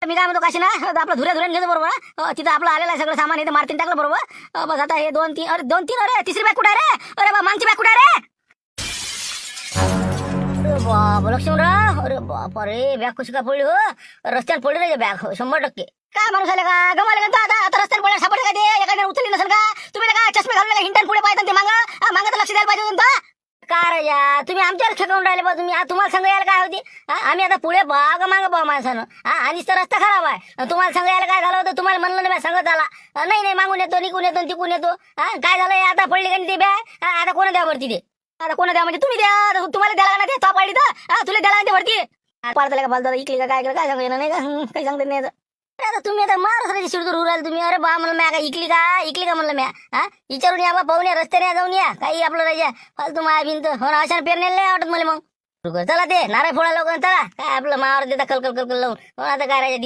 मी काय म्हणतो काशी ना आपलं धुऱ्या घेतो बरोबर तिथं आपलं आलेलं आहे सगळं सामान इथं मार्तीन टाकलं बरोबर बस आता हे 2-3 अरे तिसरी बॅग कुठे आहे रे अरे बा मागची बॅग कुठे आहे रे बाप लक्ष्मणराव अरे बाप अरे बॅग कशी का पडली हो रस्त्यावर पडली रे बॅग 100% काय माणूस आले का गमाले का आता रस्त्यावर पडल्या सापडले का ते एखाद्या उचलली नसेल का तुम्ही का चष्मे घालून हिंटन पुढे पाहिजे ते मागं तर लक्ष द्यायला पाहिजे होतं का रे या तुम्ही आमच्यावर खेळून राहिले बा तुम्ही तुम्हाला सांगा यायला काय होती आम्ही आता पुढे बाग मागं बा माणसानं आणि तर रस्ता खराब आहे तुम्हाला सांगा यायला काय झालं होतं तुम्हाला म्हणलं नाही सांगत आला नाही मागून येतो निघून येतो तिकून येतो काय झालं आता पडली का ती बॅग आता कोणा द्या वरती ते आता कोणा द्या म्हणजे तुम्ही द्या तुम्हाला द्याला का नाही तो पडली तर तुला द्याला ते वरती पाडताला का पालता इकली का काय काय सांगू नाही का काही सांगत नाही आता तुम्ही आता महाराष्ट्राची शिरदूर उराल तुम्ही अरे बा म्हणलं म्या काय इकली का म्हणलं म्या विचारून या बा पाहून या रस्त्याने जाऊन या काही आपलं राजा फालतू माया भिंत हो ना अशा पेरण्याला नाही आवडत मला मग चला ते नारळ फोडा लोक चला काय आपलं मावर देता कलकल लावून आता काय राजा